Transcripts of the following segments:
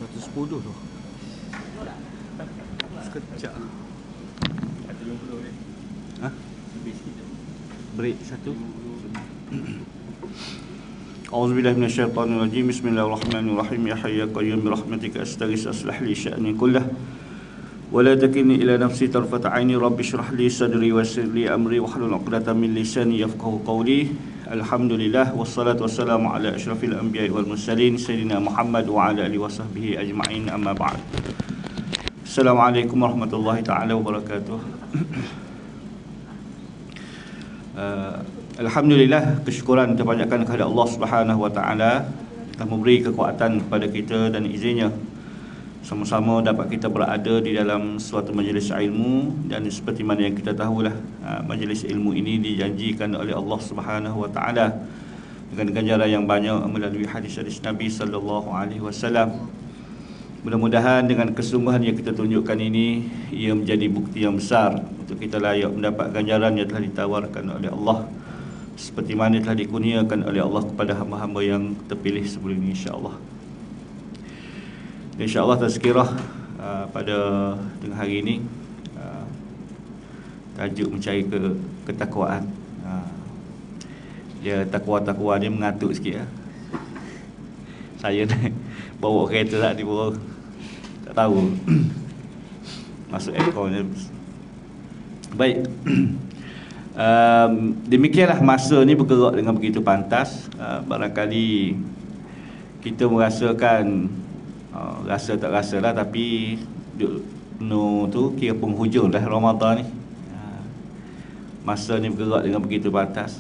110 tu. Sekejap. 150 ni. Ha? Lebih sikit. Break satu. A'udzubillahi minasyaitonirrajim. Bismillahirrahmanirrahim. Ya hayyu ya qayyum bi rahmatika astaghits aslih li sya'ni kullah wa la takilni ila nafsi tarfata 'aini rabbi shrah li sadri wa yassir li amri wahlul 'uqdatam min lisani yafqahu qawli. Alhamdulillah wassalatu wassalamu ala asyrafil anbiya'i wal mursalin sayyidina Muhammad wa ala alihi wasahbihi ajma'in, amma ba'd. Assalamualaikum warahmatullahi taala wabarakatuh. Alhamdulillah, kesyukuran terpanjatkan kepada Allah Subhanahu wa taala telah memberi kekuatan kepada kita dan izinnya sama-sama dapat kita berada di dalam suatu majlis ilmu. Dan seperti mana yang kita tahulah, majlis ilmu ini dijanjikan oleh Allah Subhanahu wa taala dengan ganjaran yang banyak melalui hadis-hadis Nabi sallallahu alaihi wasallam. Mudah-mudahan dengan kesungguhan yang kita tunjukkan ini, ia menjadi bukti yang besar untuk kita layak mendapat ganjaran yang telah ditawarkan oleh Allah, seperti mana telah dikurniakan oleh Allah kepada hamba-hamba yang terpilih sebelum ini, insya-Allah. InsyaAllah tazkirah pada tengah hari ini, tajuk mencari ketakwaan. Dia takwa dia mengatuk sikit. Saya bawa kereta tak di bawah, tak tahu masuk aircon ni. Baik. Demikianlah masa ni bergerak dengan begitu pantas. Barangkali kita merasakan, rasa tak rasa lah, tapi no tu kira penghujung dah Ramadan ni. Masa ni bergerak dengan begitu pantas.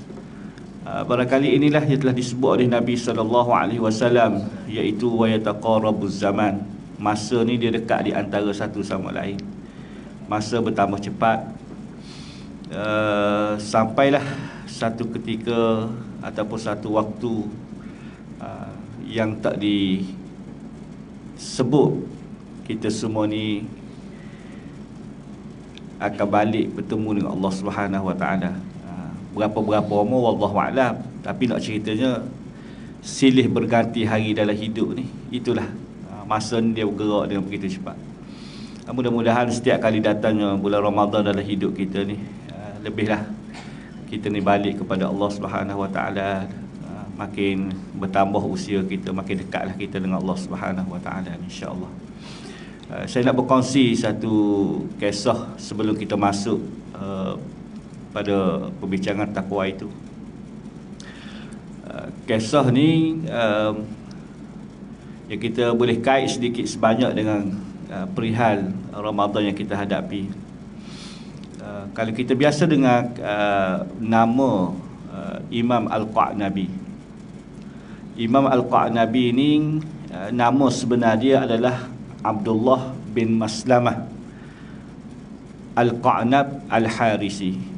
Barangkali inilah yang telah disebut oleh Nabi SAW, iaitu wa yataqarabuz zaman. Masa ni dia dekat di antara satu sama lain. Masa bertambah cepat, sampailah satu ketika ataupun satu waktu yang tak disebut kita semua ni akan balik bertemu dengan Allah Subhanahu wa taala. Berapa-berapa umur wallahu a'lam, tapi nak ceritanya silih berganti hari dalam hidup ni. Itulah masa ni dia bergerak dengan begitu cepat. Mudah-mudahan setiap kali datangnya bulan Ramadan dalam hidup kita ni, lebihlah kita ni balik kepada Allah Subhanahu wa taala. Makin bertambah usia kita, makin dekatlah kita dengan Allah Subhanahu wa taala, insya-Allah. Saya nak berkongsi satu kisah sebelum kita masuk pada perbincangan takwa itu. Kisah ni yang kita boleh kait sedikit sebanyak dengan perihal Ramadan yang kita hadapi. Kalau kita biasa dengar nama Imam Al-Qa'nabi. Imam Al-Qa'nabi ni nama sebenar dia adalah Abdullah bin Maslamah Al-Qa'nab Al-Harisi.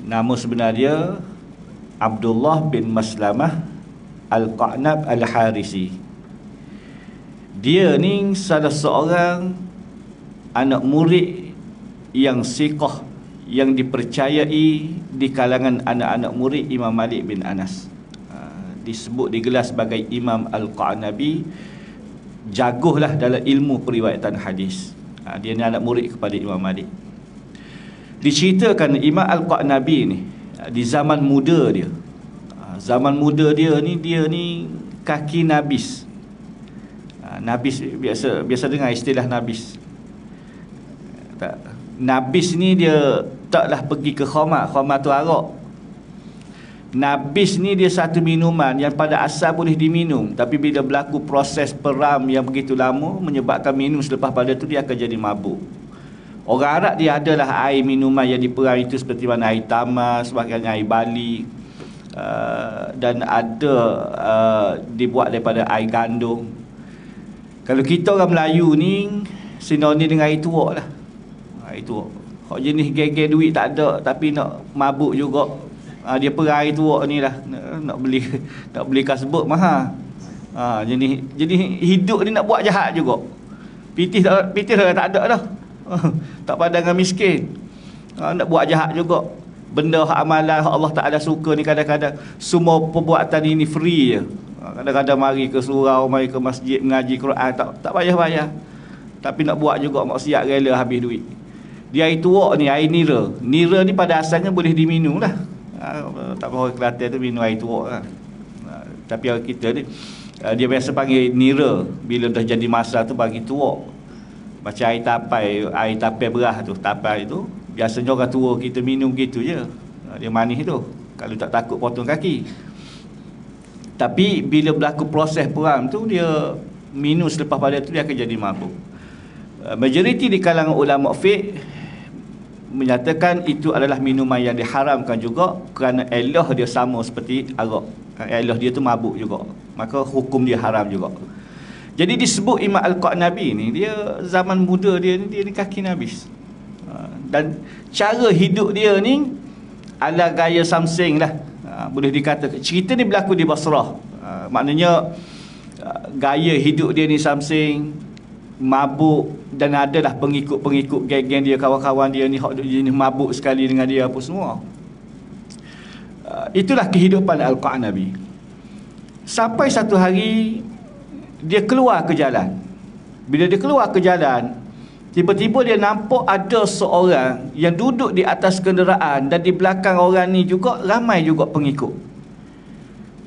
Nama sebenar dia Abdullah bin Maslamah Al-Qa'nab Al-Harisi. Dia ni salah seorang anak murid yang siqah, yang dipercayai di kalangan anak-anak murid Imam Malik bin Anas. Disebut digelar sebagai Imam Al-Qa'nabi. Jagohlah dalam ilmu periwayatan hadis. Dia ni anak murid kepada Imam Malik. Diceritakan Imam Al-Qa'nabi ni di zaman muda dia, zaman muda dia ni kaki nabis. Nabis biasa dengar istilah nabis. Nabis ni dia taklah pergi ke khamar tu arak. Nabis ni dia satu minuman yang pada asal boleh diminum, tapi bila berlaku proses peram yang begitu lama menyebabkan minum selepas pada tu dia akan jadi mabuk. Orang Arab dia adalah air minuman yang diperam itu seperti mana air tamar, sebagainya air bali, dan ada dibuat daripada air gandum. Kalau kita orang Melayu ni sinonim dengan air tuak lah. Air tuak. Hak jenis gege duit tak ada tapi nak mabuk juga. Dia perah air tuak ni lah. Nak beli kasbuk mahal. Jadi hidup ni nak buat jahat juga. Pitih tak ada dah. Tak pandang miskin. Nak buat jahat juga. Benda hak amalan hak Allah Ta'ala suka ni kadang-kadang semua perbuatan ini free je. Kadang-kadang mari ke surau, mari ke masjid mengaji Quran, tak payah-payah. Tapi nak buat juga maksiat rela habis duit. Dia air tuak ni, air nira. Nira ni pada asalnya boleh diminum lah. Tak apa orang Kelantan tu minum air tuak lah. Tapi orang kita ni, dia biasa panggil nira. Bila dah jadi masa tu bagi tuak. Macam air tapai berah tu, tapai tu. Biasanya orang tua kita minum gitu je. Dia manis tu. Kalau tak takut potong kaki. Tapi bila berlaku proses perang tu, dia minum selepas pada tu dia akan jadi mabuk. Majoriti di kalangan ulama fiqh menyatakan itu adalah minuman yang diharamkan juga kerana elah dia sama seperti arak. Elah dia tu mabuk juga. Maka hukum dia haram juga. Jadi disebut Imam Al-Qanabi ni, dia zaman muda dia ni kaki nabis. Dan cara hidup dia ni ala gaya Samsing lah. Boleh dikatakan cerita ni berlaku di Basrah. Maknanya gaya hidup dia ni Samsing, mabuk, dan adalah pengikut-pengikut geng-geng dia, kawan-kawan dia ni hak jenis mabuk sekali dengan dia apa semua. Itulah kehidupan Al-Qanabi. Sampai satu hari dia keluar ke jalan. Bila dia keluar ke jalan, tiba-tiba dia nampak ada seorang yang duduk di atas kenderaan, dan di belakang orang ni juga ramai juga pengikut.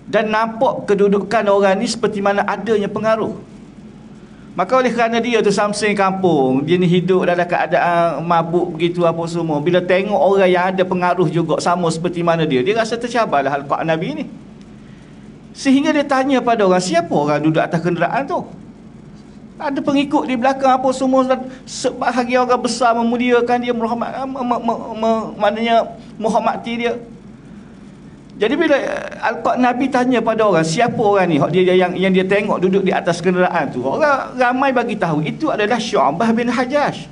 Dan nampak kedudukan orang ni seperti mana adanya pengaruh. Maka oleh kerana dia tu Samsing kampung, dia ni hidup dalam keadaan mabuk begitu apa semua, bila tengok orang yang ada pengaruh juga sama seperti mana dia rasa tercabarlah Al-Qanabi ni. Sehingga dia tanya pada orang, siapa orang duduk atas kenderaan tu? Ada pengikut di belakang apa semua, dan sebahagian orang besar memuliakan dia, maknanya menghormati dia. Jadi bila Al-Qanabi tanya pada orang, siapa orang ni dia yang dia tengok duduk di atas kenderaan tu, orang ramai bagi tahu itu adalah Syu'bah bin Hajjaj.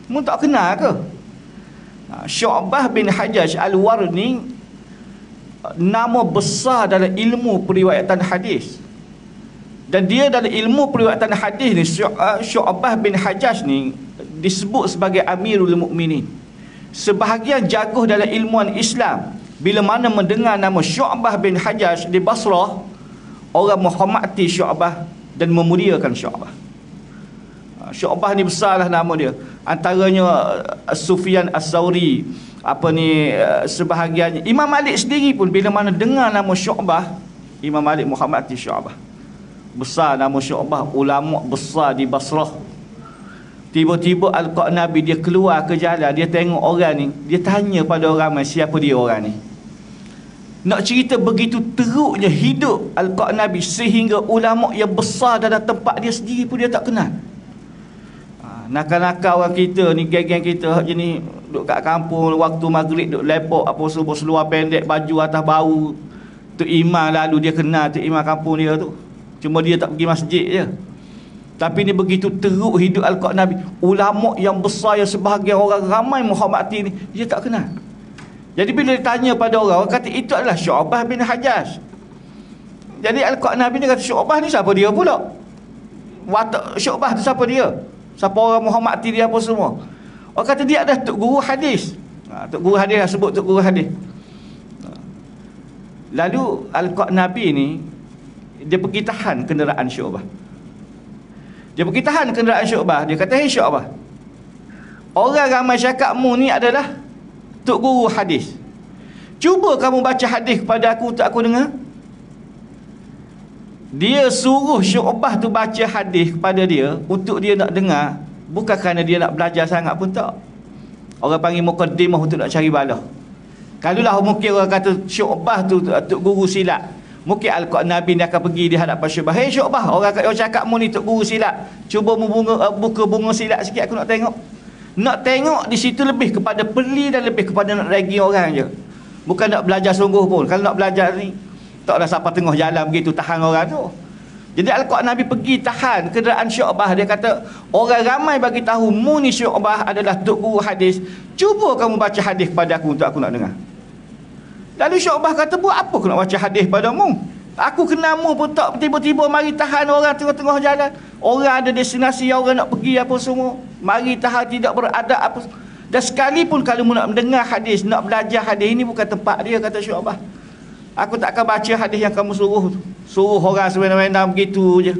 Mu tak kenal ke? Syu'bah bin Hajjaj Al-Warni, nama besar dalam ilmu periwayatan hadis. Dan dia dalam ilmu periwayatan hadis ni, Syu'bah bin Hajjaj ni disebut sebagai Amirul Mukminin. Sebahagian jago dalam ilmuan Islam, bila mana mendengar nama Syu'bah bin Hajjaj di Basrah, orang menghormati Syu'bah dan memuliakan Syu'bah. Syu'bah ni besarlah nama dia. Antaranya Sufyan As-Sauri, sebahagiannya. Imam Malik sendiri pun bila mana dengar nama Syu'bah, Imam Malik menghormati Syu'bah. Besar nama Syu'bah, ulama besar di Basrah. Tiba-tiba Al-Qanabi dia keluar ke jalan, dia tengok orang ni, dia tanya pada orang ramai, siapa dia orang ni? Nak cerita begitu teruknya hidup Al-Qanabi sehingga ulama yang besar dalam tempat dia sendiri pun dia tak kenal. Nakal-nakal orang kita ni, geng-geng kita jenis duduk kat kampung, waktu maghrib duduk lepok apa semua, seluar pendek, baju atas bau. Tu imam lalu dia kenal tu imam kampung dia tu. Cuma dia tak pergi masjid je. Tapi ni begitu teruk hidup Al-Qanabi. Ulama yang besar, yang sebahagian orang ramai menghormati ni, dia tak kenal. Jadi bila ditanya pada orang kata itu adalah Syu'bah bin Hajjaj. Jadi Al-Qanabi ni kata, Syu'bah ni siapa dia pula? Watak Syu'bah tu siapa dia? Siapa orang menghormati dia apa semua? Orang kata dia adalah Tok Guru hadis. Tok Guru hadis lah, sebut Tok Guru hadis. Lalu Al-Qanabi ni dia pergi tahan kenderaan Syu'bah. Dia pergi tahan kenderaan Syu'bah. Dia kata, hei Syu'bah, orang ramai cakap mu ni adalah Tok Guru hadis. Cuba kamu baca hadis kepada aku untuk aku dengar. Dia suruh Syu'bah tu baca hadis kepada dia untuk dia nak dengar, bukan kerana dia nak belajar sangat pun tak. Orang panggil muqaddimah untuk nak cari balah. Kalaulah mungkin orang kata Syu'bah tu Tok Guru silat, mungkin Al-Qanabi ni akan pergi di hadapan Syu'bah. Hei Syu'bah, orang cakap mu ni Tok Guru silat, cuba mu buka bunga silat sikit aku nak tengok. Nak tengok di situ lebih kepada beli dan lebih kepada nak ragi orang je, bukan nak belajar sungguh pun. Kalau nak belajar ni taklah siapa tengah jalan begitu tahan orang tu. Jadi Al-Qanabi pergi tahan kenderaan Syu'bah. Dia kata, orang ramai bagi tahu mu ni Syu'bah adalah Tok Guru hadis. Cuba kamu baca hadis kepada aku untuk aku nak dengar. Lalu Syu'bah kata, buat apa aku nak baca hadis padamu? Aku kenal mu pun tak, tiba-tiba mari tahan orang tengah-tengah jalan. Orang ada destinasi yang orang nak pergi apa semua, mari tahan, tidak beradab apa. Dan sekalipun kalau mu nak mendengar hadis, nak belajar hadis, ini bukan tempat dia, kata Syu'bah. Aku tak akan baca hadis yang kamu suruh Suruh orang semena-mena begitu je.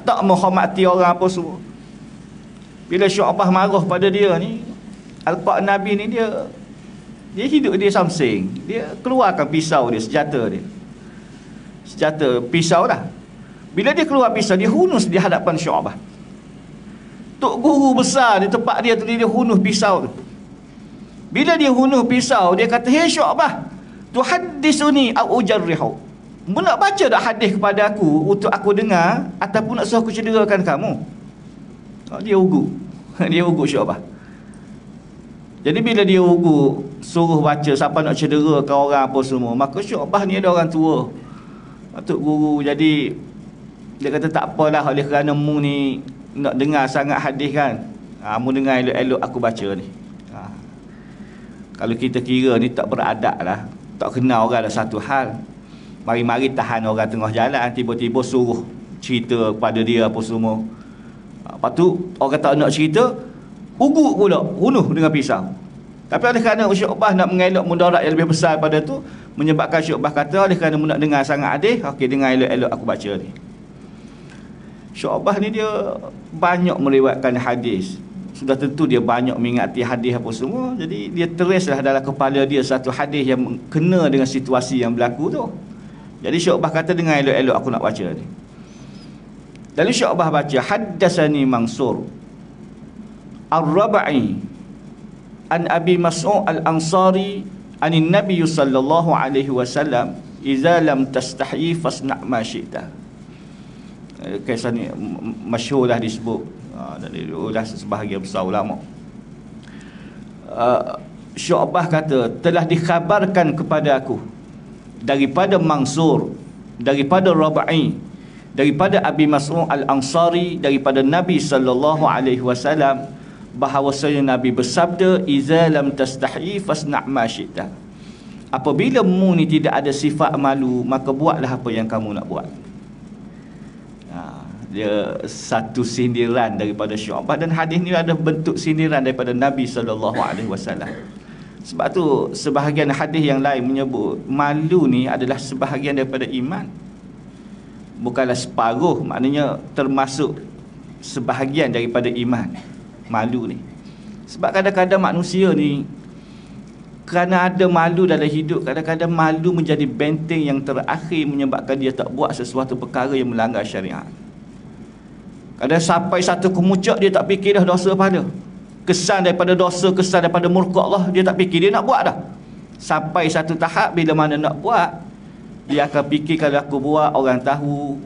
Tak menghormati orang apa semua. Bila Syu'bah marah pada dia ni, Al-Qa'an Nabi ni dia hidup dia samsing. Dia keluarkan pisau dia, senjata dia. Senjata pisau lah. Bila dia keluar pisau, dia hunus di hadapan Syu'bah. Tok guru besar di tempat dia tu, dia hunus pisau tu. Bila dia hunus pisau, dia kata, "Hei Syu'bah, tuhaddisuni au ujarrihu." Mu nak baca tak hadis kepada aku untuk aku dengar, ataupun nak suruh aku cederakan kamu? Dia ugu. Dia ugu Syu'bah. Jadi bila dia ugu, suruh baca, siapa nak cederakan orang apa semua, maka Syu'bah ni ada orang tua, Tok guru. Jadi dia kata, tak apalah, oleh kerana mu ni nak dengar sangat hadis kan, mu dengar elok-elok aku baca ni. Kalau kita kira ni tak beradab lah, tak kenal orang dah satu hal, mari-mari tahan orang tengah jalan, tiba-tiba suruh cerita kepada dia apa semua. Lepas tu orang tak nak cerita, ugu pula, bunuh dengan pisau. Tapi oleh kerana Syu'bah nak mengelak mudarat yang lebih besar pada tu, menyebabkan Syu'bah kata, oleh kerana mu nak dengar sangat hadis, okey, dengar elok-elok aku baca ni. Syu'bah ni dia banyak meriwayatkan hadis. Sudah tentu dia banyak mengingati hadis apa semua. Jadi dia teruslah dalam kepala dia satu hadis yang kena dengan situasi yang berlaku tu. Jadi Syu'bah kata, dengar elok-elok aku nak baca ni. Lalu Syu'bah baca, "Haddatsani Mansur Ar-Rabai an Abi Mas'ud Al-Ansari anin Nabi sallallahu alaihi wasallam, idza lam tastahi fasna' ma syi'ta." Kisah ni masyhurlah disebut dari sebahagian besar ulama. Syu'bah kata, telah dikhabarkan kepada aku daripada Mansur, daripada Rabai, daripada Abi Mas'ud Al-Ansari, daripada Nabi sallallahu alaihi wasallam, bahawasanya Nabi bersabda, "Iza lam tastahi fasna' ma syi'ta." Apabila mu ni tidak ada sifat malu, maka buatlah apa yang kamu nak buat. Dia satu sindiran daripada Syu'bah, dan hadis ni ada bentuk sindiran daripada Nabi sallallahu alaihi wasallam. Sebab tu sebahagian hadis yang lain menyebut malu ni adalah sebahagian daripada iman, bukanlah separuh, maknanya termasuk sebahagian daripada iman malu ni. Sebab kadang-kadang manusia ni kerana ada malu dalam hidup, kadang-kadang malu menjadi benteng yang terakhir menyebabkan dia tak buat sesuatu perkara yang melanggar syariat. Kadang sampai satu kemuncak, dia tak fikir dah dosa pada, kesan daripada dosa, kesan daripada murka Allah, dia tak fikir, dia nak buat dah. Sampai satu tahap bila mana nak buat, dia akan fikir, kalau aku buat orang tahu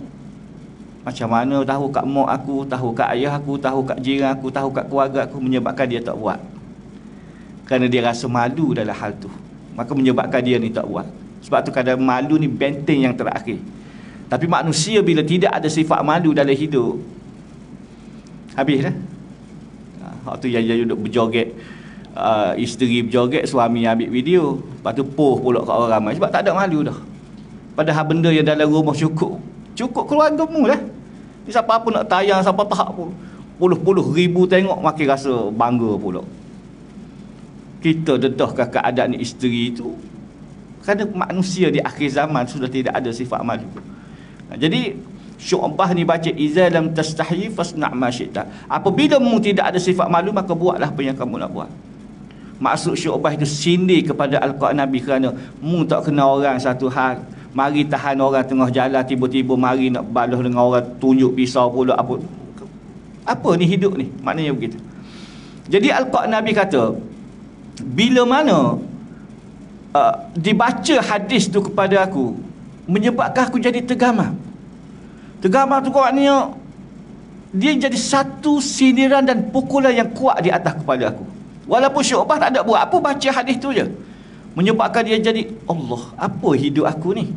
macam mana, tahu kat mak aku, tahu kat ayah aku, tahu kat jiran aku, tahu kat keluarga aku, menyebabkan dia tak buat. Kerana dia rasa malu dalam hal tu, maka menyebabkan dia ni tak buat. Sebab tu kadang malu ni benteng yang terakhir. Tapi manusia bila tidak ada sifat malu dalam hidup, habis dah. Waktu yang duduk berjoget, isteri berjoget, suami ambil video, lepas tu post pula kat orang ramai, sebab tak ada malu dah. Padahal benda yang dalam rumah cukup keluarga mu lah. Siapa apa nak tayang, siapa tahap pun puluh-puluh ribu tengok, makin rasa bangga pula. Kita dedahkan keadaan isteri itu kerana manusia di akhir zaman sudah tidak ada sifat malu. Jadi Syu'bah ni baca, "Iza lam tastahi fasna' ma syi'ta." Apabila mu tidak ada sifat malu, maka buatlah apa yang kamu nak buat. Maksud Syu'bah itu sindir kepada Al-Qa'an Nabi, kerana mu tak kenal orang satu hal, mari tahan orang tengah jalan, tiba-tiba mari nak balas dengan orang, tunjuk pisau pula. Apa ni hidup ni? Maknanya begitu. Jadi Al-Qa'an Nabi kata, bila mana dibaca hadis tu kepada aku, menyebabkan aku jadi tergamar. Tergamar tu maknanya dia jadi satu sindiran dan pukulan yang kuat di atas kepala aku. Walaupun Syu'bah tak ada buat apa, baca hadis tu je, menyebabkan dia jadi, Allah, apa hidup aku ni?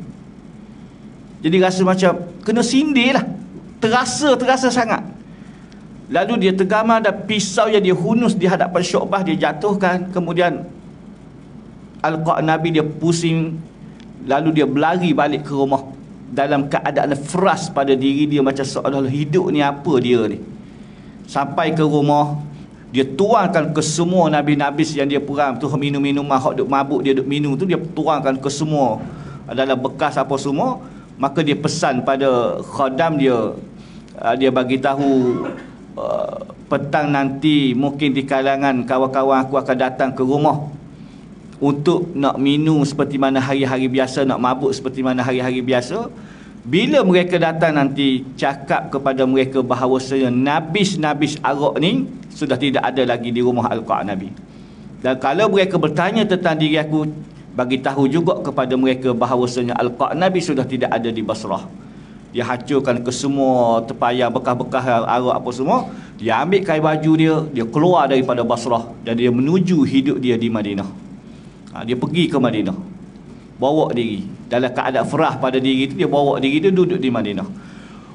Jadi rasa macam kena sindir lah, terasa sangat. Lalu dia tergamar, dan pisau yang dia hunus di hadapan Syu'bah dia jatuhkan. Kemudian Al-Qa'an Nabi dia pusing, lalu dia berlari balik ke rumah dalam keadaan fresh pada diri dia, macam seolah-olah hidup ni apa dia ni. Sampai ke rumah, dia tuangkan ke semua nabi-nabi yang dia peram tu, minum-minuman hak duk mabuk dia duk minum tu, dia tuangkan ke semua dalam bekas apa semua. maka dia pesan pada khadam dia, dia bagi tahu, petang nanti mungkin di kalangan kawan-kawan aku akan datang ke rumah untuk nak minum seperti mana hari-hari biasa, nak mabuk seperti mana hari-hari biasa. Bila mereka datang nanti, cakap kepada mereka bahawasanya nabis-nabis arak ni sudah tidak ada lagi di rumah Al-Qa' Nabi. Dan kalau mereka bertanya tentang diri aku, bagi tahu juga kepada mereka bahawasanya Al-Qa' Nabi sudah tidak ada di Basrah. Dia hancurkan ke semua terpayang bekas-bekas arak apa semua. Dia ambil kain baju dia keluar daripada Basrah dan dia menuju hidup dia di Madinah. Dia pergi ke Madinah, bawa diri dalam keadaan ferah pada diri itu, dia bawa diri dia duduk di Madinah.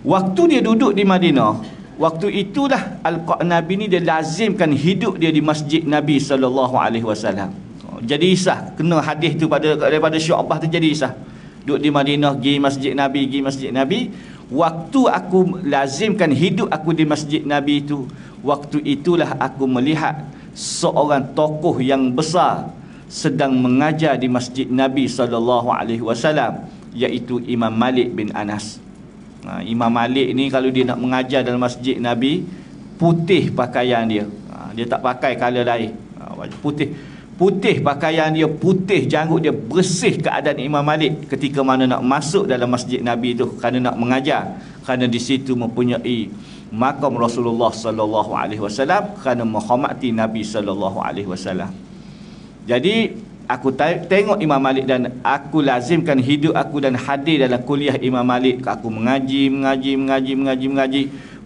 Waktu dia duduk di Madinah, waktu itulah Al-Qa' Nabi ni dia lazimkan hidup dia di masjid Nabi SAW. Jadi isah kena hadis tu daripada Syu'bah tu, jadi isah duduk di Madinah, pergi masjid Nabi. Waktu aku lazimkan hidup aku di masjid Nabi itu, waktu itulah aku melihat seorang tokoh yang besar sedang mengajar di masjid Nabi SAW, iaitu Imam Malik bin Anas. Imam Malik ni kalau dia nak mengajar dalam masjid Nabi, putih pakaian dia, dia tak pakai colour lain, putih pakaian dia, putih janggut dia, bersih keadaan Imam Malik ketika mana nak masuk dalam masjid Nabi tu kerana nak mengajar, kerana di situ mempunyai makam Rasulullah SAW, kerana menghormati Nabi SAW. Jadi aku tengok Imam Malik dan aku lazimkan hidup aku dan hadir dalam kuliah Imam Malik. Aku mengaji.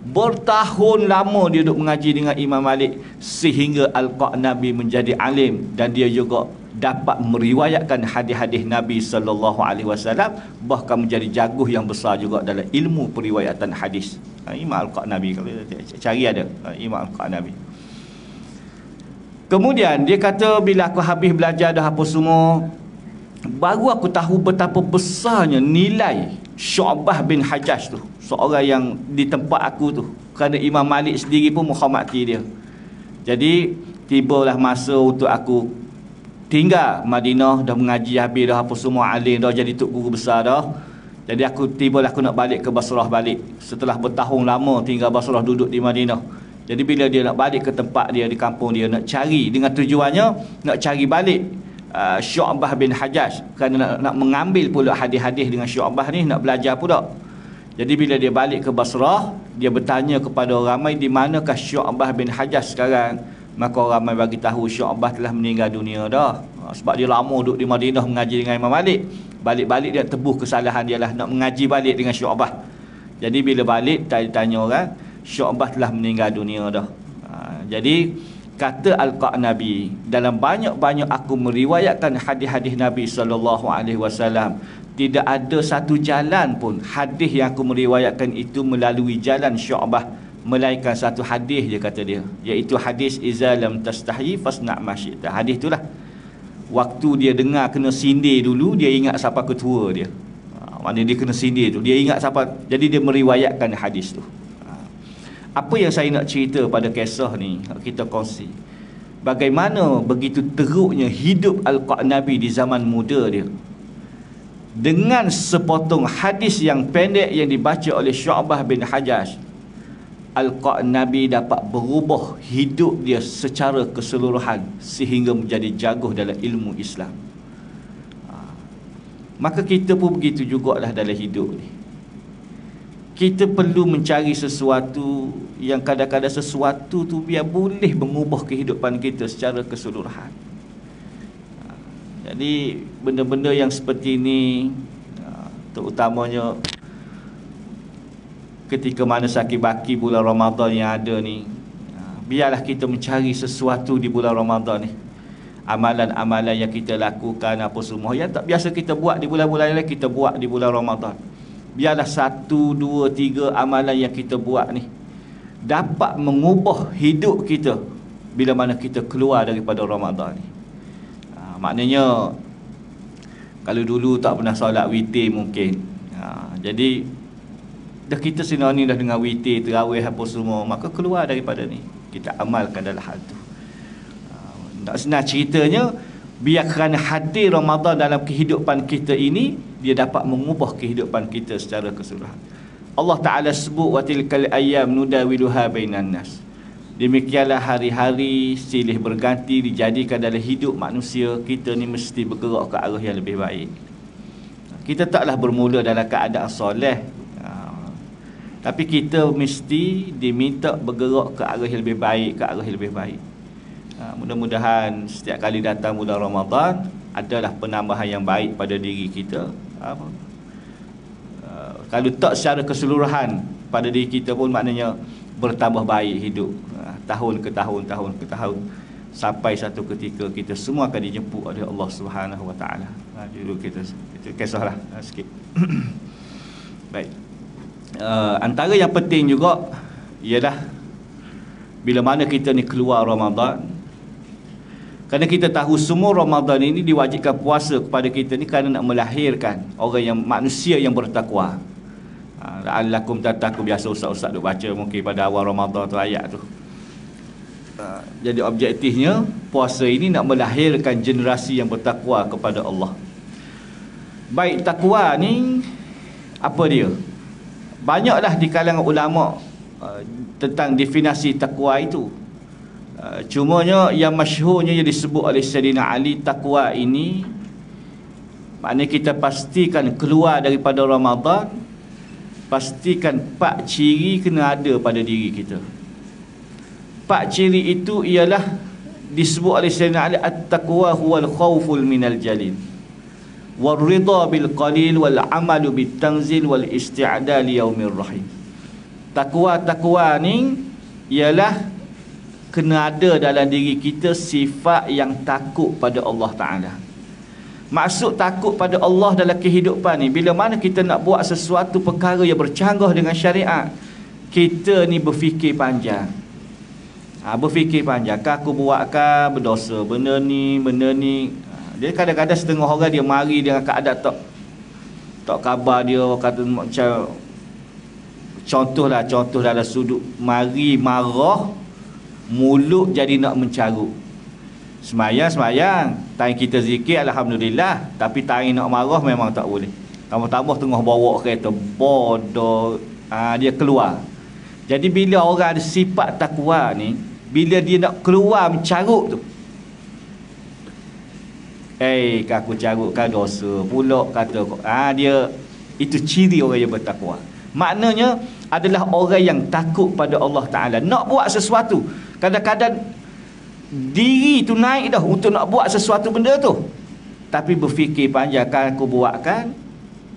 Bertahun lama dia duduk mengaji dengan Imam Malik sehingga Al-Qa' Nabi menjadi alim, dan dia juga dapat meriwayatkan hadis-hadis Nabi SAW, bahkan menjadi jaguh yang besar juga dalam ilmu periwayatan hadis. Imam Al-Qa' Nabi, kalau cari ada Imam Al-Qa' Nabi. Kemudian dia kata, bila aku habis belajar dah apa semua, baru aku tahu betapa besarnya nilai Syu'bah bin Hajjaj tu, seorang yang di tempat aku tu, kerana Imam Malik sendiri pun menghormati dia. Jadi tibalah masa untuk aku tinggal Madinah, dah mengaji habis dah apa semua, alim dah, jadi tok guru besar dah. Jadi tibalah aku nak balik ke Basrah balik, setelah bertahun lama tinggal Basrah, duduk di Madinah. Jadi bila dia nak balik ke tempat dia di kampung dia, nak cari, dengan tujuannya nak cari balik Syu'bah bin Hajjaj, kerana nak mengambil pula hadis-hadis dengan Syu'bah ni, nak belajar pula. Jadi bila dia balik ke Basrah, dia bertanya kepada orang ramai, di manakah Syu'bah bin Hajjaj sekarang? Maka orang ramai bagi tahu Syu'bah telah meninggal dunia dah. Sebab dia lama duduk di Madinah mengaji dengan Imam Malik. Balik-balik dia tebuh kesalahan dia lah, nak mengaji balik dengan Syu'bah. Jadi bila balik tanya orang, Syu'bah telah meninggal dunia dah. Jadi kata Al-Qa' Nabi, dalam banyak-banyak aku meriwayatkan hadis-hadis Nabi SAW, tidak ada satu jalan pun hadis yang aku meriwayatkan itu melalui jalan Syu'bah, melainkan satu hadis je kata dia, iaitu hadis iza lam tastahi fasna' ma syi'ta. Hadis itulah waktu dia dengar kena sindir dulu, dia ingat siapa ketua dia. Mana dia kena sindir tu, dia ingat siapa, jadi dia meriwayatkan hadis tu. Apa yang saya nak cerita pada kisah ni, kita kongsi bagaimana begitu teruknya hidup Al-Qa' Nabi di zaman muda dia. Dengan sepotong hadis yang pendek yang dibaca oleh Syu'bah bin Hajjaj, Al-Qa' Nabi dapat berubah hidup dia secara keseluruhan sehingga menjadi jaguh dalam ilmu Islam. Maka kita pun begitu jugalah dalam hidup ni. Kita perlu mencari sesuatu yang kadang-kadang sesuatu tu biar boleh mengubah kehidupan kita secara keseluruhan. Jadi benda-benda yang seperti ini, terutamanya ketika mana sakit-baki bulan Ramadan yang ada ni, biarlah kita mencari sesuatu di bulan Ramadan ni. Amalan-amalan yang kita lakukan apa semua yang tak biasa kita buat di bulan-bulan lain, kita buat di bulan Ramadan. Biarlah 1, 2, 3 amalan yang kita buat ni dapat mengubah hidup kita bila mana kita keluar daripada Ramadan ni. Maknanya kalau dulu tak pernah solat witir mungkin, jadi dah kita sinoni dah dengan witir, tarawih apa semua, maka keluar daripada ni, kita amalkan dalam hal tu. Nak senang ceritanya, biar kerana hadir Ramadan dalam kehidupan kita ini, dia dapat mengubah kehidupan kita secara keseluruhan. Allah Ta'ala sebut wa tilkal ayyam nudawiluha bainan nas. Demikianlah hari-hari silih berganti dijadikan dalam hidup manusia. Kita ni mesti bergerak ke arah yang lebih baik. Kita taklah bermula dalam keadaan soleh, tapi kita mesti diminta bergerak ke arah yang lebih baik, ke arah yang lebih baik. Mudah-mudahan setiap kali datang bulan Ramadan adalah penambahan yang baik pada diri kita. Kalau tak secara keseluruhan pada diri kita pun, maknanya bertambah baik hidup, tahun ke tahun, tahun ke tahun, sampai satu ketika kita semua akan dijemput oleh Allah Subhanahu Wa Taala. Dulu kita kisahlah sikit. Baik. Antara yang penting juga ialah bila mana kita ni keluar Ramadan, kerana kita tahu semua Ramadan ini diwajibkan puasa kepada kita ni kerana nak melahirkan orang yang manusia yang bertakwa. La'allakum tattaqun, biasa ustaz-ustaz duk baca mungkin pada awal Ramadan tu ayat tu. Jadi objektifnya puasa ini nak melahirkan generasi yang bertakwa kepada Allah. Baik, takwa ni apa dia? Banyaklah di kalangan ulama tentang definisi takwa itu. Cumanya yang masyhurnya yang disebut oleh Sayyidina Ali, takwa ini maknanya kita pastikan keluar daripada Ramadan, pastikan 4 ciri kena ada pada diri kita. 4 ciri itu ialah disebut oleh Sayyidina Ali, at-taqwa huwal khawful minal jalil, wal ridha bil qalil, wal amalu bit tanzil, wal isti'da li yaumir rahim. Takwa ni ialah kena ada dalam diri kita sifat yang takut pada Allah Ta'ala. Maksud takut pada Allah dalam kehidupan ni, bila mana kita nak buat sesuatu perkara yang bercanggah dengan syariat, kita ni berfikir panjang. Berfikir panjang, aku buatkan berdosa benda ni. Dia kadang-kadang setengah orang dia mari dengan keadaan tak khabar, dia kata macam contoh dalam sudut mari marah, mulut jadi nak mencarut. Semayang time kita zikir alhamdulillah, tapi time nak marah memang tak boleh. Tambah-tambah tengah bawa kereta bodoh, dia keluar. Jadi bila orang ada sifat takwa ni, bila dia nak keluar mencarut tu, aku carutkan dosa pula kata dia, itu ciri orang yang bertakwa. Maknanya adalah orang yang takut pada Allah Ta'ala. Nak buat sesuatu, kadang-kadang diri tu naik dah untuk nak buat sesuatu benda tu, tapi berfikir panjang, kan aku buatkan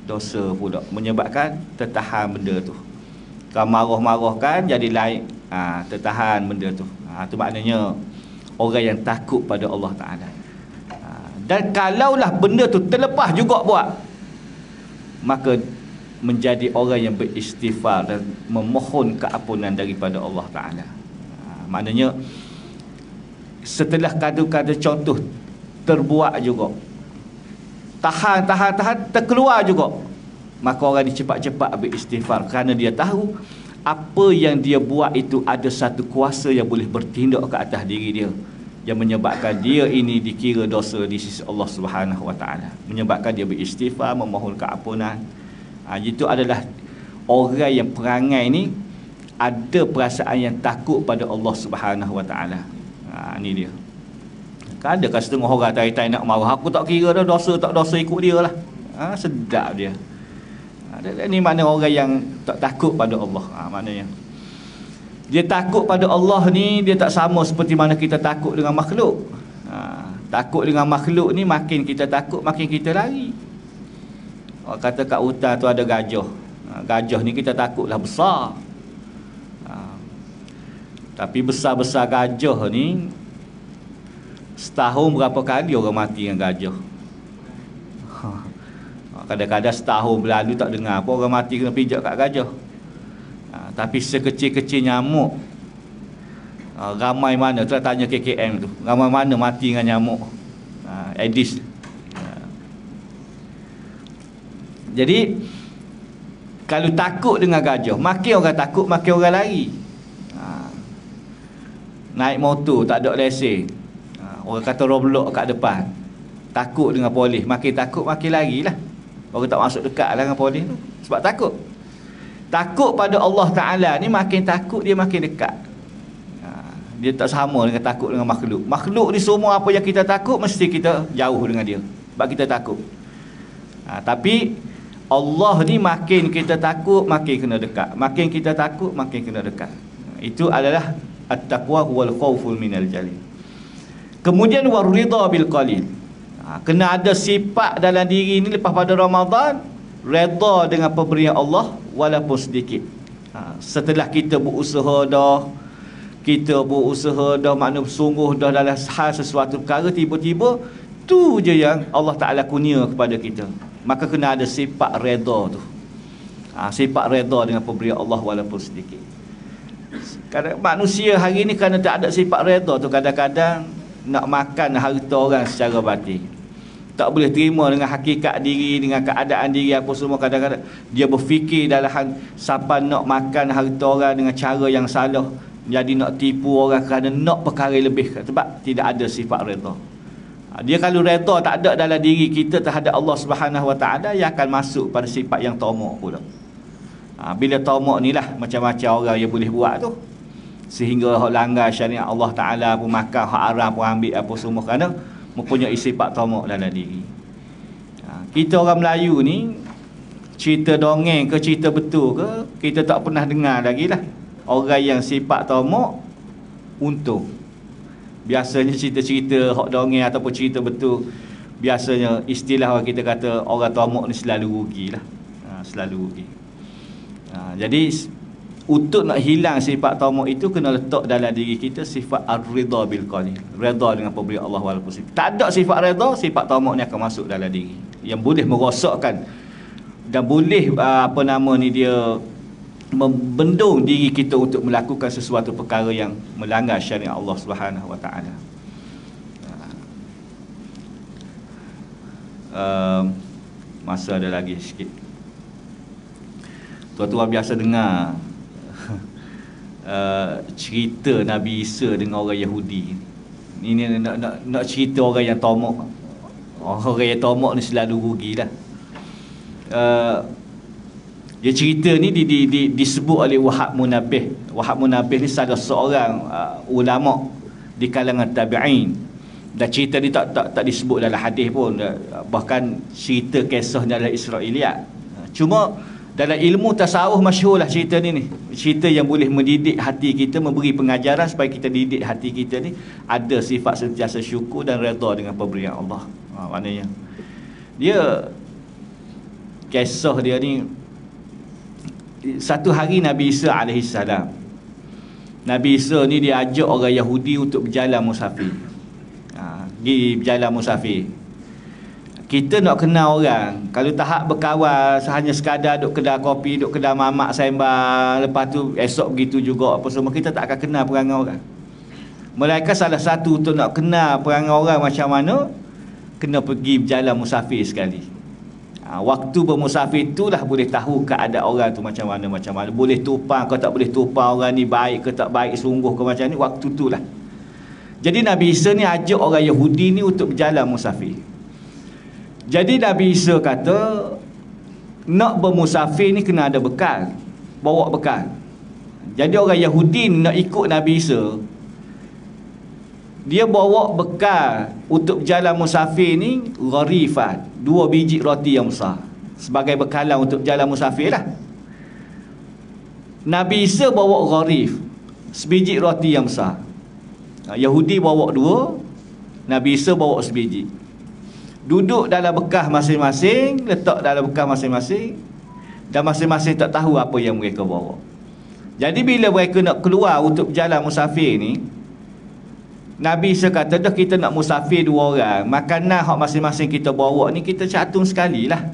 dosa pula, menyebabkan tertahan benda tu. Kalau marah-marahkan jadi lain, tertahan benda tu. Tu maknanya orang yang takut pada Allah Ta'ala. Dan kalaulah benda tu terlepas juga buat, maka menjadi orang yang beristighfar dan memohon keampunan daripada Allah Ta'ala. Maknanya setelah kata-kata contoh terbuat juga, tahan terkeluar juga, maka orang ni cepat-cepat beristighfar, kerana dia tahu apa yang dia buat itu ada satu kuasa yang boleh bertindak ke atas diri dia, yang menyebabkan dia ini dikira dosa di sisi Allah Subhanahu Wa Taala, menyebabkan dia beristighfar, memohon keampunan. Itu adalah orang yang perangai ni ada perasaan yang takut pada Allah Subhanahu Wa Taala. Ni dia. Kan ada kan setengah orang tai-tai nak marah, aku tak kira dah dosa tak dosa, ikut dia lah. Sedap dia. Ni mana orang yang tak takut pada Allah. Maknanya dia takut pada Allah ni, dia tak sama seperti mana kita takut dengan makhluk. Takut dengan makhluk ni, makin kita takut makin kita lari. Orang kata kat hutan tu ada gajah. Gajah ni kita takutlah besar. Tapi besar-besar gajah ni, setahun berapa kali orang mati dengan gajah. Kadang-kadang setahun berlalu tak dengar apa orang mati kena pijak kat gajah. Tapi sekecil-kecil nyamuk, ramai mana, tu tanya KKM tu, ramai mana mati dengan nyamuk Aedes. Jadi kalau takut dengan gajah, makin orang takut makin orang lari. Naik motor tak ada lesen, orang kata roblok kat depan, takut dengan polis, makin takut makin lari lah. Orang tak masuk dekat lah dengan polis tu. Sebab takut. Takut pada Allah Ta'ala ni, makin takut dia makin dekat. Dia tak sama dengan takut dengan makhluk. Makhluk ni semua apa yang kita takut, mesti kita jauh dengan dia. Sebab kita takut. Tapi Allah ni makin kita takut, makin kena dekat. Makin kita takut, makin kena dekat. Itu adalah at-taqwa wal khawful minal jalil. Kemudian waridha bil qalil. Kena ada sifat dalam diri ni lepas pada Ramadan, redha dengan pemberian Allah walaupun sedikit. Setelah kita berusaha dah, makna sungguh dah dalam hal sesuatu perkara, tiba-tiba tu je yang Allah Ta'ala kurnia kepada kita. Maka kena ada sifat redha tu. Sifat redha dengan pemberian Allah walaupun sedikit. Kadang manusia hari ni kerana tak ada sifat redha tu, kadang-kadang nak makan harta orang secara batin. Tak boleh terima dengan hakikat diri, dengan keadaan diri apa semua. Kadang-kadang dia berfikir dalam siapa nak makan harta orang dengan cara yang salah, jadi nak tipu orang kerana nak perkara lebih, sebab tidak ada sifat redha. Dia kalau redha tak ada dalam diri kita terhadap Allah Subhanahu Wa Taala, ia akan masuk pada sifat yang tamak pula. Bila tamak ni lah macam-macam orang yang boleh buat tu, sehingga langgar syariat Allah Ta'ala pun, makan hak haram pun ambil apa semua, kerana mempunyai sifat tamak dalam diri. Kita orang Melayu ni, cerita dongeng ke cerita betul ke, kita tak pernah dengar lagi lah orang yang sifat tamak untung. Biasanya cerita-cerita hak dongeng ataupun cerita betul, biasanya istilah orang kita kata orang tamak ni selalu rugi lah. Selalu rugi. Jadi untuk nak hilang sifat tamak itu, kena letak dalam diri kita sifat ar-ridha bil qalil, redha dengan pemberian Allah walaupun sedikit. Tak ada sifat redha, sifat tamak ni akan masuk dalam diri, yang boleh merosakkan dan boleh dia membendung diri kita untuk melakukan sesuatu perkara yang melanggar syariat Allah Subhanahu Wa Taala. Masa ada lagi sikit. Tuan-tuan biasa dengar cerita Nabi Isa dengan orang Yahudi. Ini nak cerita orang yang tamak. Orang yang tamak ni selalu rugilah. Dia cerita ni disebut oleh Wahab Munabbih. Wahab Munabbih ni salah seorang ulama di kalangan tabi'in. Dan cerita ni tak disebut dalam hadis pun. Bahkan cerita kisah dalam Israiliyat. Cuma dalam ilmu tasawuf masyhurlah cerita ni. Cerita yang boleh mendidik hati kita, memberi pengajaran supaya kita didik hati kita ni ada sifat sentiasa syukur dan redha dengan pemberian Allah. Maknanya dia, kisah dia ni, satu hari Nabi Isa AS, Nabi Isa ni dia ajak orang Yahudi untuk berjalan musafir. Pergi berjalan musafir. Kita nak kenal orang, kalau tahap berkawan hanya sekadar duduk kedai kopi, duduk kedai mamak sembang, lepas tu esok begitu juga apa semua, kita tak akan kenal perangai orang. Mereka salah satu untuk nak kenal perangai orang macam mana, kena pergi berjalan musafir sekali. Waktu bermusafir itulah boleh tahu keadaan orang tu macam mana. Boleh tupang ke tak boleh tupang, orang ni baik ke tak baik, sungguh ke macam ni, waktu itulah. Jadi Nabi Isa ni ajak orang Yahudi ni untuk berjalan musafir. Jadi Nabi Isa kata, nak bermusafir ni kena ada bekal, bawa bekal. Jadi orang Yahudi ni nak ikut Nabi Isa, dia bawa bekal untuk berjalan musafir ni, gharifat, 2 biji roti yang besar, sebagai bekalan untuk berjalan musafir lah. Nabi Isa bawa gharif, sebiji roti yang besar. Yahudi bawa 2, Nabi Isa bawa sebiji. Duduk dalam bekas masing-masing, letak dalam bekas masing-masing, dan masing-masing tak tahu apa yang mereka bawa. Jadi bila mereka nak keluar untuk berjalan musafir ni, Nabi Isa kata, dah kita nak musafir 2 orang, makanan hak masing-masing kita bawa ni kita catung sekali lah.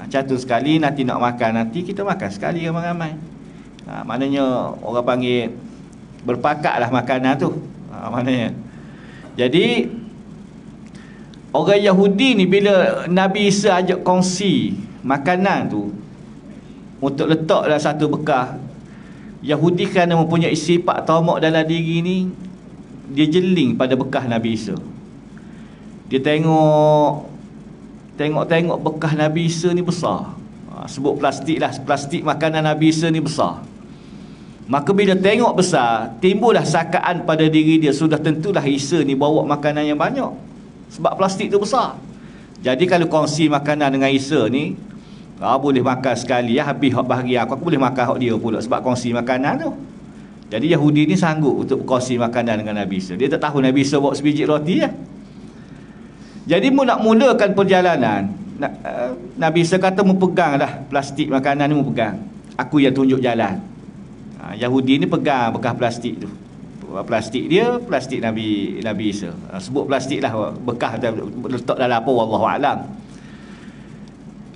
Catung sekali, nanti nak makan, nanti kita makan sekali ramai-ramai. Maknanya orang panggil berpakat lah makanan tu. Maknanya, jadi orang Yahudi ni bila Nabi Isa ajak kongsi makanan tu untuk letak dalam satu bekas, Yahudi kerana mempunyai sifat tamak dalam diri ni, dia jeling pada bekas Nabi Isa. Dia tengok tengok-tengok bekas Nabi Isa ni besar. Sebut plastik lah, plastik makanan Nabi Isa ni besar. Maka bila tengok besar, timbullah sakaan pada diri dia, sudah tentulah Isa ni bawa makanan yang banyak, sebab plastik tu besar. Jadi kalau kongsi makanan dengan Isa ni, boleh makan sekali ya, habis hak bahagian aku boleh makan hak dia pula, sebab kongsi makanan tu. Jadi Yahudi ni sanggup untuk kongsi makanan dengan Nabi Isa. Dia tak tahu Nabi Isa bawa sebiji roti ya. Jadi nak mulakan perjalanan, Nabi Isa kata mu pegang dah plastik makanan ni, mu pegang, aku yang tunjuk jalan. Yahudi ni pegang bekas plastik tu. Plastik dia, plastik Nabi Isa. Sebut plastik lah, bekas letak dalam apa, wallahu alam.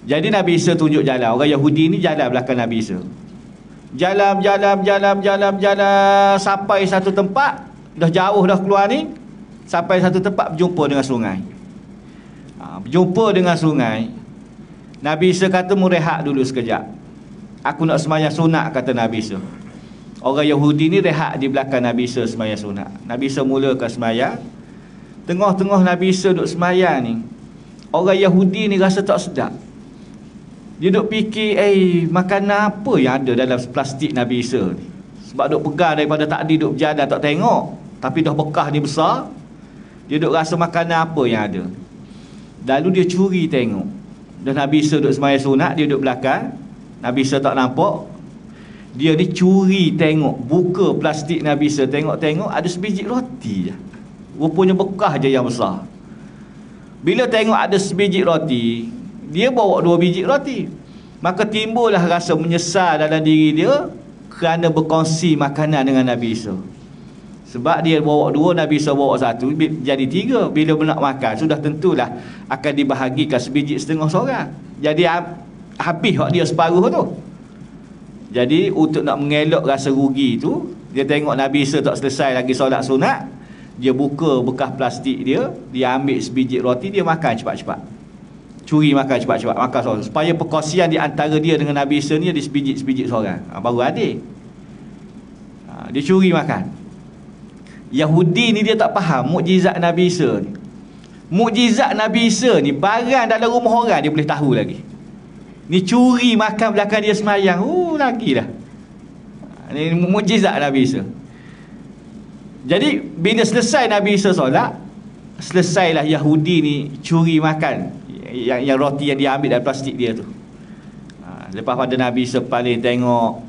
Jadi Nabi Isa tunjuk jalan. Orang Yahudi ni jalan belakang Nabi Isa. Jalan sampai satu tempat, dah jauh dah keluar ni, sampai satu tempat berjumpa dengan sungai. Berjumpa dengan sungai, Nabi Isa kata mu rehat dulu sekejap, aku nak sembahyang sunat, kata Nabi Isa. Orang Yahudi ni rehat di belakang Nabi Isa sembahyang sunat. Nabi Isa mulakan sembahyang. Tengah-tengah Nabi Isa duduk sembahyang ni, orang Yahudi ni rasa tak sedap. Dia duk fikir, makanan apa yang ada dalam plastik Nabi Isa ni? Sebab duk pegang daripada tadi, duk berjalan tak tengok, tapi dah bekas ni besar. Dia duk rasa makanan apa yang ada. Lalu dia curi tengok. Dan Nabi Isa duk sembahyang sunat, dia duk belakang. Nabi Isa tak nampak. Dia ni curi tengok, buka plastik Nabi Isa, tengok-tengok ada sebiji roti je. Rupanya bekas je yang besar. Bila tengok ada sebiji roti, dia bawa 2 biji roti. Maka timbullah rasa menyesal dalam diri dia kerana berkongsi makanan dengan Nabi Isa. Sebab dia bawa 2, Nabi Isa bawa 1, jadi 3. Bila nak makan, sudah tentulah akan dibahagikan sebiji setengah seorang. Jadi habis hak dia separuh tu. Jadi untuk nak mengelak rasa rugi tu, dia tengok Nabi Isa tak selesai lagi solat sunat, dia buka bekas plastik dia, dia ambil sebiji roti, dia makan cepat-cepat. Curi makan cepat-cepat, makan seorang, supaya perkongsian di antara dia dengan Nabi Isa ni ada sebiji-sebiji seorang. Baru adil. Dia curi makan. Yahudi ni dia tak faham mukjizat Nabi Isa ni. Mukjizat Nabi Isa ni, barang dalam rumah orang dia boleh tahu lagi. Ni curi makan belakang dia semayang, lagilah. Ni mukjizat Nabi Isa. Jadi bila selesai Nabi Isa solat, selesailah Yahudi ni curi makan yang roti yang dia ambil dari plastik dia tu. Lepas pada Nabi Isa paling tengok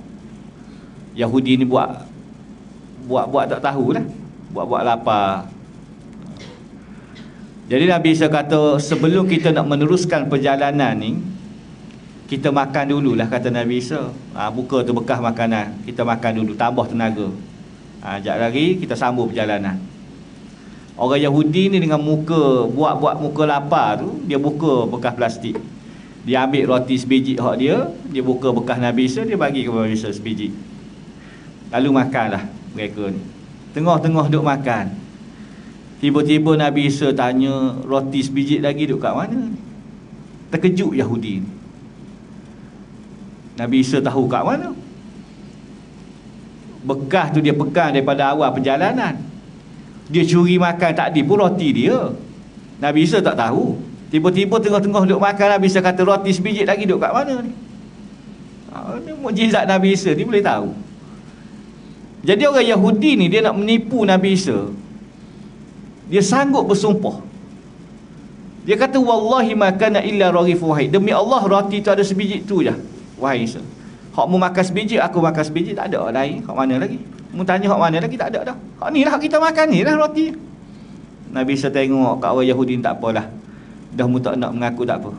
Yahudi ni buat tak tahulah, buat lapar. Jadi Nabi Isa kata, sebelum kita nak meneruskan perjalanan ni, kita makan dululah, kata Nabi Isa. Buka tu bekas makanan, kita makan dulu, tambah tenaga. Sekejap lagi kita sambung perjalanan. Orang Yahudi ni dengan muka, buat muka lapar tu, dia buka bekas plastik. Dia ambil roti sebiji hak dia buka bekas Nabi Isa, dia bagi kepada Nabi Isa sebiji. Lalu makanlah mereka ni. Tengah-tengah duk makan, tiba-tiba Nabi Isa tanya, roti sebiji lagi duk kat mana? Terkejut Yahudi ni. Nabi Isa tahu kat mana. Bekas tu dia pegang daripada awal perjalanan. Dia curi makan tadi pun roti dia. Nabi Isa tak tahu. Tiba-tiba tengah-tengah duk makan, Nabi Isa kata roti sebiji lagi duk kat mana ni? Mukjizat Nabi Isa ni boleh tahu. Jadi orang Yahudi ni dia nak menipu Nabi Isa. Dia sanggup bersumpah. Dia kata wallahi ma kana illa raghif wahid. Demi Allah roti tu ada sebiji tu je. Wahai Isa, hak mu makan sebiji, aku makan sebiji, tak ada lain. Hak mana lagi? Mu tanya hak mana lagi, tak ada dah. Hak ni lah kita makan, ni lah roti. Nabi Isa tengok kat orang Yahudi tak apalah. Dah mu tak nak mengaku, tak apa.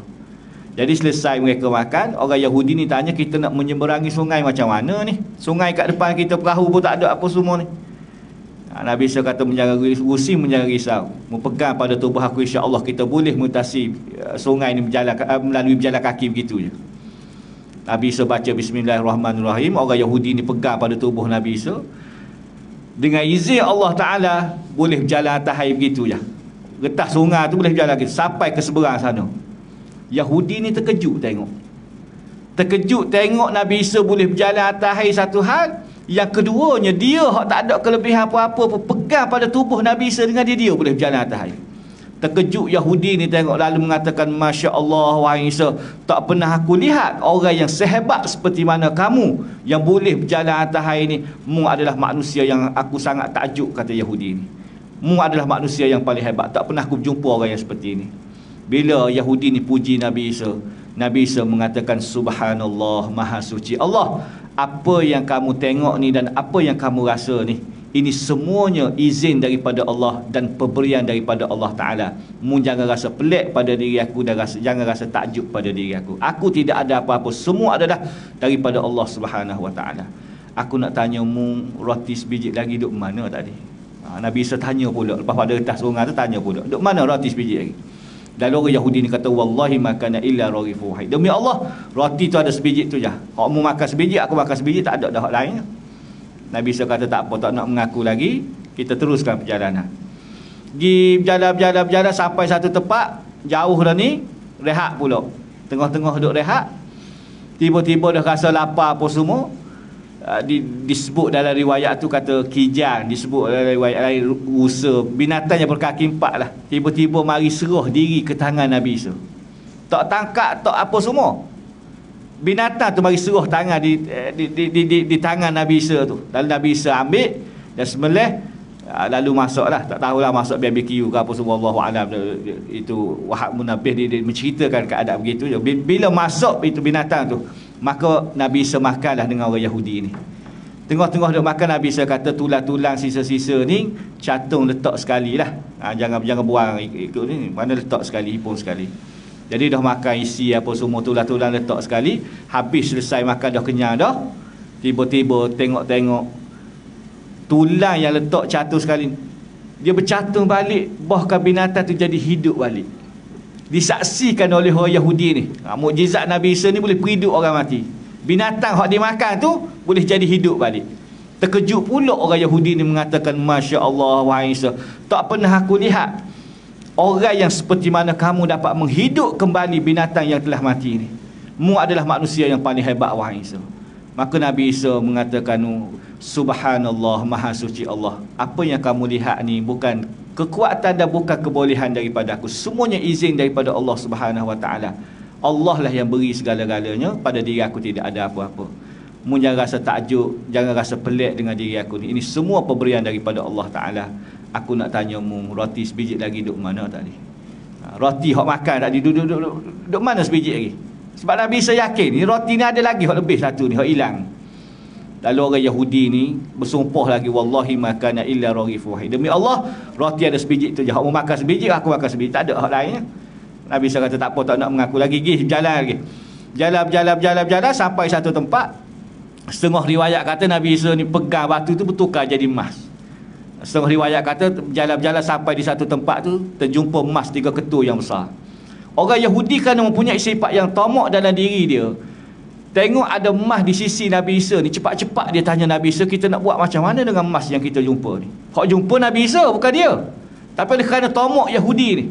Jadi selesai mereka makan, orang Yahudi ni tanya, kita nak menyeberangi sungai macam mana ni? Sungai kat depan kita, perahu pun tak ada apa semua ni. Nabi Isa kata, menjaga risau. Mu pegang pada tubuh aku, insya-Allah kita boleh mutasi sungai ni melalui berjalan kaki begitu je. Nabi Isa baca Bismillahirrahmanirrahim. Orang Yahudi ni pegang pada tubuh Nabi Isa. Dengan izin Allah Ta'ala boleh berjalan atas air begitu je. Getah sungai tu boleh berjalan lagi sampai ke seberang sana. Yahudi ni terkejut tengok. Terkejut tengok Nabi Isa boleh berjalan atas air, satu hal. Yang keduanya, dia tak ada kelebihan apa-apa pun, pegang pada tubuh Nabi Isa dengan dia boleh berjalan atas air. Terkejut Yahudi ni tengok, lalu mengatakan, Masya Allah wahai Isa, tak pernah aku lihat orang yang sehebat seperti mana kamu yang boleh berjalan atas air ni. Mu adalah manusia yang aku sangat takjub, kata Yahudi ni. Mu adalah manusia yang paling hebat, tak pernah aku jumpa orang yang seperti ini. Bila Yahudi ni puji Nabi Isa, Nabi Isa mengatakan, Subhanallah, Maha Suci Allah, apa yang kamu tengok ni dan apa yang kamu rasa ni, ini semuanya izin daripada Allah dan pemberian daripada Allah Ta'ala. Mu jangan rasa pelik pada diri aku dan jangan rasa takjub pada diri aku. Aku tidak ada apa-apa, semua adalah daripada Allah Subhanahu Wa Ta'ala. Aku nak tanya mu, roti sebiji lagi duk mana tadi? Nabi Isa tanya pula, lepas pada atas orang tu tanya pula, duk mana roti sebiji lagi? Dan orang Yahudi ni kata, wallahi makana illa raghifu wahid. Demi Allah, roti tu ada sebiji tu je. Hak mu makan sebiji, aku makan sebiji, tak ada dah hak lain. Nabi Isa kata tak apa, tak nak mengaku lagi, kita teruskan perjalanan. Pergi berjalan sampai satu tempat, jauh dah ni, rehat pula. Tengah-tengah duduk rehat, tiba-tiba dah rasa lapar apa semua. Disebut dalam riwayat tu kata kijang, disebut dalam riwayat lain rusa, binatang yang berkaki empat lah. Tiba-tiba mari serah diri ke tangan Nabi Isa. Tak tangkap, tak apa semua. Binatang tu mari serah tangan di tangan Nabi Isa tu. Lalu Nabi Isa ambil dan sembelih, lalu masuklah. Tak tahulah masuk BBQ ke apa semua, Allahu a'lam. Itu Wahab Munabih dia menceritakan keadaan begitu je. Bila masuk itu binatang tu, maka Nabi Isa makanlah dengan orang Yahudi ni. Tengah-tengah duk makan, Nabi Isa kata, tulang-tulang sisa-sisa ni catung letak sekali lah. Jangan buang ikut ni, mana letak sekali, hipung sekali. Jadi dah makan isi apa semua, tulang-tulang letak sekali. Habis selesai makan dah kenyang dah, tiba-tiba tengok-tengok tulang yang letak catung sekali, dia bercatung balik, bahkan binatang tu jadi hidup balik. Disaksikan oleh orang Yahudi ni. Mukjizat Nabi Isa ni boleh perhidup orang mati. Binatang hak dimakan tu boleh jadi hidup balik. Terkejut pula orang Yahudi ni mengatakan, Masya Allah wahai Isa, tak pernah aku lihat orang yang seperti mana kamu dapat menghidup kembali binatang yang telah mati ni. Mu adalah manusia yang paling hebat wahai Isa. Maka Nabi Isa mengatakan, Subhanallah, Maha Suci Allah, apa yang kamu lihat ni bukan kekuatan dan bukan kebolehan daripada aku, semuanya izin daripada Allah Subhanahu Wa Ta'ala. Allah lah yang beri segala-galanya, pada diri aku tidak ada apa-apa. Mu jangan rasa takjub, jangan rasa pelik dengan diri aku ni, ini semua pemberian daripada Allah Ta'ala. Aku nak tanya mu, roti sebiji lagi duk mana tadi? Roti hak makan tadi duk mana sebiji lagi? Sebab Nabi Isa yakin ni roti ni ada lagi hak lebih satu ni, hak hilang. Lalu orang Yahudi ni bersumpah lagi, wallahi makana illa raghifu wahid. Demi Allah, roti ada sebiji tu je. Hak mu makan sebiji, aku makan sebiji, tak ada hak lainnya. Nabi Isa kata tak apa, tak nak mengaku lagi, pergi berjalan lagi. Berjalan sampai satu tempat. Setengah riwayat kata Nabi Isa ni pegang batu tu bertukar jadi emas. Setengah riwayat kata berjalan sampai di satu tempat tu terjumpa emas 3 ketul yang besar. Orang Yahudi kerana mempunyai sifat yang tamak dalam diri dia, tengok ada emas di sisi Nabi Isa ni, cepat-cepat dia tanya Nabi Isa, kita nak buat macam mana dengan emas yang kita jumpa ni? Hak jumpa Nabi Isa bukan dia, tapi kerana tamak Yahudi ni,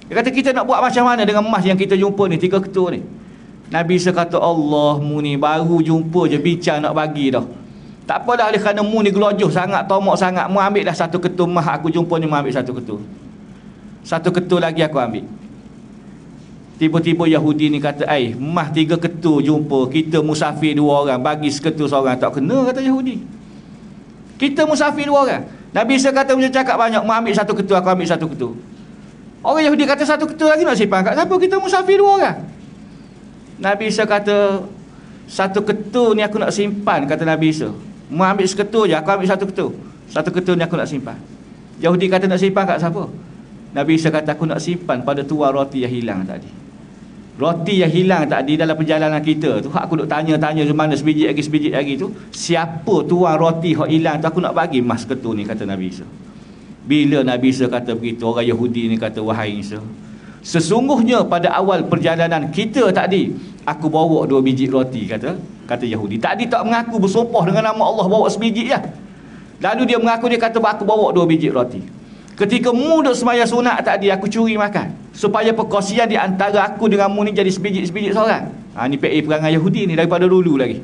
dia kata kita nak buat macam mana dengan emas yang kita jumpa ni, 3 ketul ni. Nabi Isa kata, Allah, mu ni baru jumpa je bincang nak bagi dah. Tak apalah, oleh kerana mu ni gelojoh sangat, tamak sangat, mu ambil dah 1 ketul emas aku jumpa ni, mu ambil 1 ketul. 1 ketul lagi aku ambil. Tiba-tiba Yahudi ni kata, emas 3 ketul jumpa, kita musafir 2 orang, bagi seketul seorang tak kena, kata Yahudi. Kita musafir 2 orang. Nabi Isa kata macam cakap banyak, mu ambil 1 ketul, aku ambil 1 ketul. Orang Yahudi kata 1 ketul lagi nak simpan kat siapa, kita musafir 2 orang. Nabi Isa kata 1 ketul ni aku nak simpan, kata Nabi Isa. Mu ambil seketul je, aku ambil 1 ketul. 1 ketul ni aku nak simpan. Yahudi kata nak simpan kat siapa? Nabi Isa kata aku nak simpan pada tuan roti yang hilang tadi. Roti yang hilang tadi dalam perjalanan kita tu, aku duk tanya-tanya di mana sebiji lagi tu, siapa tuan roti hak hilang tu, aku nak bagi emas ketul ni, kata Nabi Isa. Bila Nabi Isa kata begitu, orang Yahudi ni kata, wahai Isa, sesungguhnya pada awal perjalanan kita tadi, aku bawa 2 biji roti, kata Yahudi. Tadi tak mengaku, bersumpah dengan nama Allah bawa sebiji je. Lalu dia mengaku, dia kata aku bawa 2 biji roti. Ketika mu duk sembahyang sunat tadi, aku curi makan supaya perkongsian di antara aku dengan mu ni jadi sebiji-sebiji seorang. Ni PA perangai Yahudi ni daripada dulu lagi.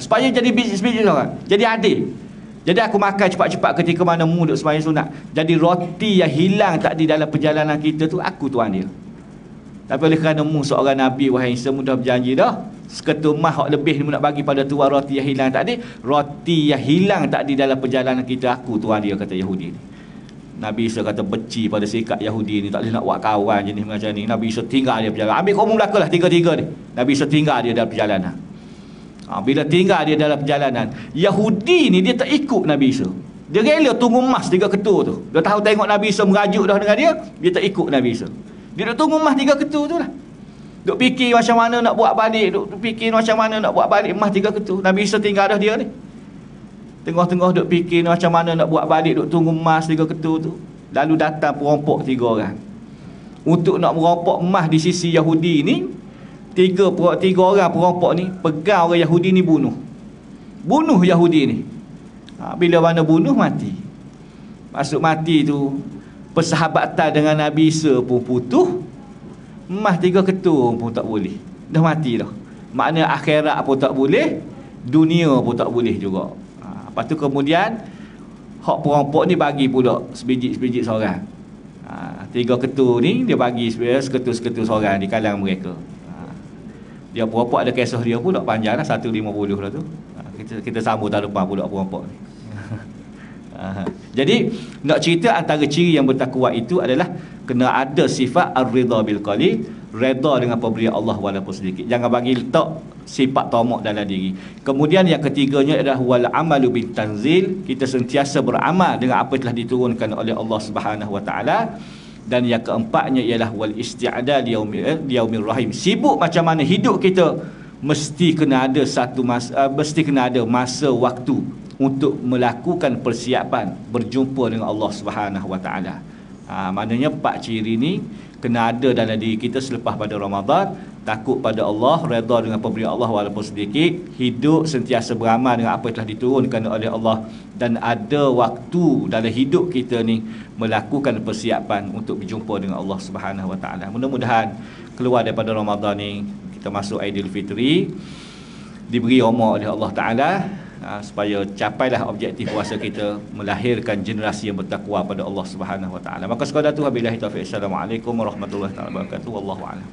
Supaya jadi sebiji seorang, jadi adil. Jadi aku makan cepat-cepat ketika mana mu duk sembahyang sunat. Jadi roti yang hilang tak di dalam perjalanan kita tu aku tuan dia. Tapi oleh kerana mu seorang Nabi wahai Isa, mu dah berjanji dah, seketumah hak lebih mu nak bagi pada tuan roti yang hilang tadi. Roti yang hilang tak di dalam perjalanan kita aku tuan dia, kata Yahudi ni. Nabi Isa kata benci pada sikap Yahudi ni, tak boleh nak buat kawan jenis macam ni. Nabi Isa tinggal dia perjalanan. Ambil kaum Melaka lah tiga-tiga ni. Nabi Isa tinggal dia dalam perjalanan. Bila tinggal dia dalam perjalanan, Yahudi ni dia tak ikut Nabi Isa. Dia rela tunggu emas 3 ketul tu. Dia tahu tengok Nabi Isa merajuk dah dengan dia, dia tak ikut Nabi Isa. Dia duk tunggu emas 3 ketul tu lah. Duk fikir macam mana nak buat balik, duk fikir macam mana nak buat balik emas 3 ketul. Nabi Isa tinggal dah dia ni. Tengah-tengah duk fikir macam mana nak buat balik, duk tunggu emas 3 ketul tu. Lalu datang perampok 3 orang. Untuk nak merampok emas di sisi Yahudi ni, tiga orang perampok ni pegang orang Yahudi ni bunuh. Bunuh Yahudi ni. Bila mana bunuh, mati. Masuk mati tu, persahabatan dengan Nabi Isa pun putus. Emas 3 ketul pun tak boleh. Dah mati dah. Makna akhirat pun tak boleh, dunia pun tak boleh juga. Lepas tu kemudian hak perampok ni bagi pula sebiji-sebiji seorang. 3 ketul ni dia bagi seketul-seketul seorang di kalangan mereka. Dia perampok ada kisah dia pula panjang lah, 150 lah tu. Kita sambung tahun depan pula perampok ni. Jadi nak cerita antara ciri yang bertakwa itu adalah kena ada sifat ar-ridha bil qalil, redha dengan pemberian Allah walaupun sedikit. Jangan bagi letak sifat tamak dalam diri. Kemudian yang ketiganya adalah wal amalu bit tanzil, kita sentiasa beramal dengan apa yang telah diturunkan oleh Allah Subhanahu wa taala. Dan yang keempatnya ialah wal isti'dad liyaumir rahim. Sibuk macam mana hidup kita, mesti kena ada masa waktu untuk melakukan persiapan berjumpa dengan Allah Subhanahu wa taala. Maknanya 4 ciri ni kena ada dalam diri kita selepas pada Ramadan. Takut pada Allah, redha dengan pemberian Allah walaupun sedikit, hidup sentiasa beramal dengan apa yang telah diturunkan oleh Allah, dan ada waktu dalam hidup kita ni melakukan persiapan untuk berjumpa dengan Allah Subhanahu wa taala. Mudah-mudahan keluar daripada Ramadan ni kita masuk Aidilfitri, diberi umur oleh Allah taala, supaya capailah objektif puasa kita, melahirkan generasi yang bertakwa pada Allah Subhanahu wa taala. Maka sekadar tu, wabillahi taufiq. Assalamualaikum warahmatullahi wabarakatuh. Wallahu a'lam.